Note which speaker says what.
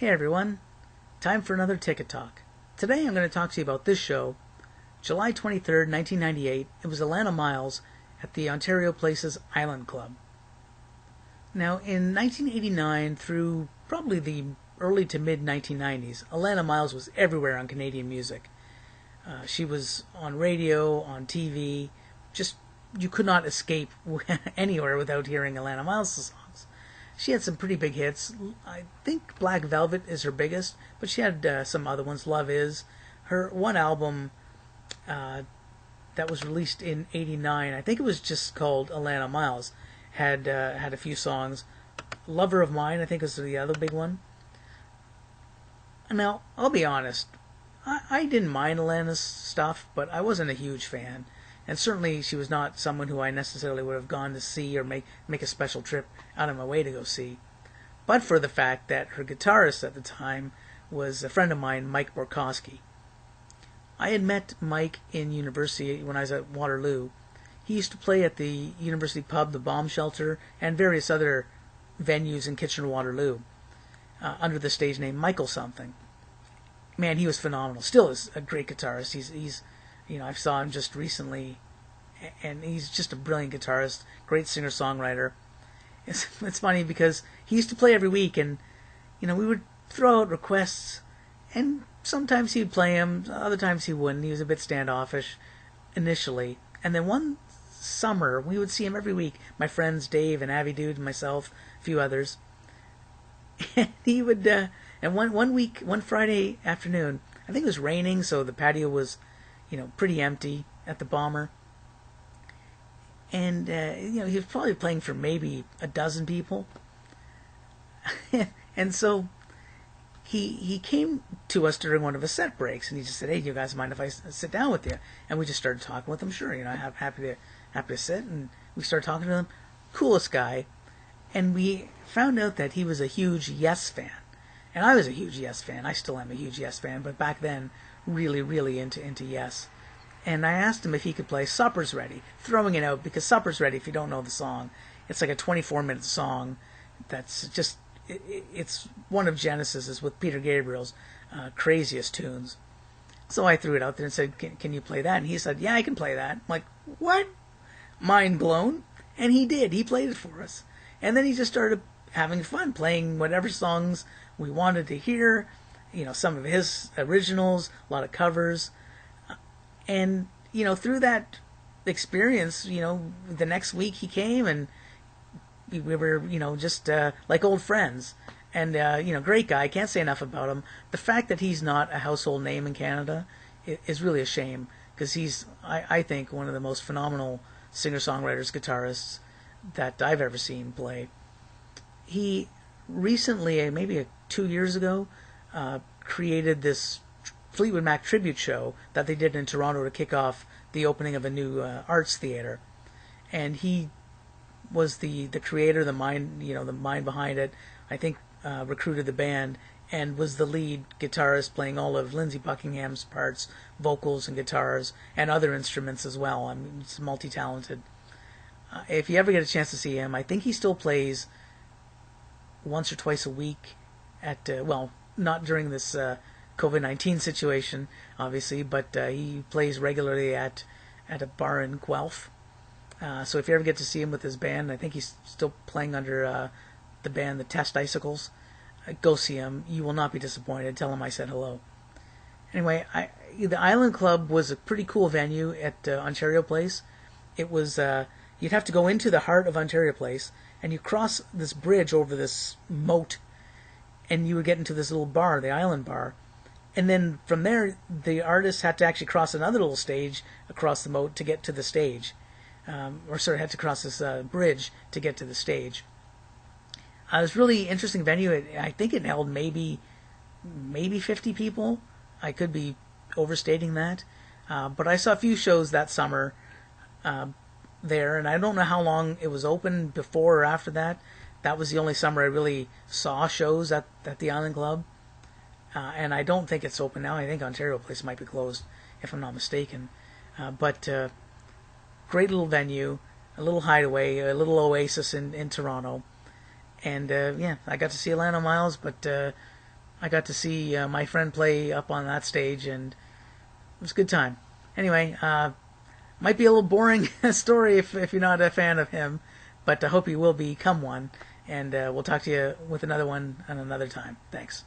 Speaker 1: Hey everyone, time for another Ticket Talk. Today I'm going to talk to you about this show, July 23rd, 1998. It was Alannah Myles at the Ontario Place's Island Club. Now, in 1989 through probably the early to mid 1990s, Alannah Myles was everywhere on Canadian music. She was on radio, on TV, just you could not escape anywhere without hearing Alannah Myles' songs. She had some pretty big hits. I think Black Velvet is her biggest, but she had some other ones. Love Is. Her one album that was released in '89, I think it was just called Alannah Myles, had a few songs. Lover of Mine, I think, was the other big one. Now, I'll be honest, I didn't mind Alannah's stuff, but I wasn't a huge fan. And certainly she was not someone who I necessarily would have gone to see or make a special trip out of my way to go see. But for the fact that her guitarist at the time was a friend of mine, Mike Borkosky. I had met Mike in university when I was at Waterloo. He used to play at the university pub, the Bomb Shelter, and various other venues in Kitchener-Waterloo under the stage name Michael something. Man, he was phenomenal. Still is a great guitarist. He's I saw him just recently, and he's just a brilliant guitarist, great singer-songwriter. It's funny because he used to play every week, and we would throw out requests, and sometimes he'd play them, other times he wouldn't. He was a bit standoffish initially, and then one summer we would see him every week. My friends Dave and Avi Dude and myself, a few others, and he would. And one Friday afternoon, I think it was raining, so the patio was pretty empty at the Bomber. And, he was probably playing for maybe a dozen people. And so he came to us during one of his set breaks, and he just said, "Hey, do you guys mind if I sit down with you?" And we just started talking with him. Sure, I'm happy to sit. And we started talking to him. Coolest guy. And we found out that he was a huge Yes fan. And I was a huge Yes fan. I still am a huge Yes fan, but back then, really, really into Yes. And I asked him if he could play Supper's Ready, throwing it out because Supper's Ready, if you don't know the song, it's like a 24-minute song that's just, it's one of Genesis's with Peter Gabriel's craziest tunes. So I threw it out there and said, can you play that? And he said, yeah, I can play that. I'm like, what? Mind blown. And he did. He played it for us. And then he just started having fun, playing whatever songs we wanted to hear, some of his originals, a lot of covers. And, through that experience, the next week he came and we were, just like old friends. And, great guy. I can't say enough about him. The fact that he's not a household name in Canada is really a shame because he's, I think, one of the most phenomenal singer-songwriters, guitarists that I've ever seen play. He recently, maybe 2 years ago, created this Fleetwood Mac tribute show that they did in Toronto to kick off the opening of a new arts theater. And he was the creator, the mind behind it. I think recruited the band and was the lead guitarist, playing all of Lindsey Buckingham's parts, vocals and guitars, and other instruments as well. I mean, it's multi-talented. If you ever get a chance to see him, I think he still plays once or twice a week at, not during this COVID-19 situation, obviously, but he plays regularly at a bar in Guelph. So if you ever get to see him with his band, I think he's still playing under the band The Test Icicles. Go see him. You will not be disappointed. Tell him I said hello. Anyway, the Island Club was a pretty cool venue at Ontario Place. It was, you'd have to go into the heart of Ontario Place, and you cross this bridge over this moat, and you would get into this little bar, the Island Bar. And then from there, the artists had to actually cross another little stage across the moat to get to the stage. Had to cross this bridge to get to the stage. It was a really interesting venue. I think it held maybe 50 people. I could be overstating that. But I saw a few shows that summer there, and I don't know how long it was open before or after that. That was the only summer I really saw shows at the Island Club. And I don't think it's open now. I think Ontario Place might be closed, if I'm not mistaken. But great little venue, a little hideaway, a little oasis in Toronto. And, I got to see Alannah Myles, but I got to see my friend play up on that stage, and it was a good time. Anyway, might be a little boring story if you're not a fan of him, but I hope you will become one. And we'll talk to you with another one on another time. Thanks.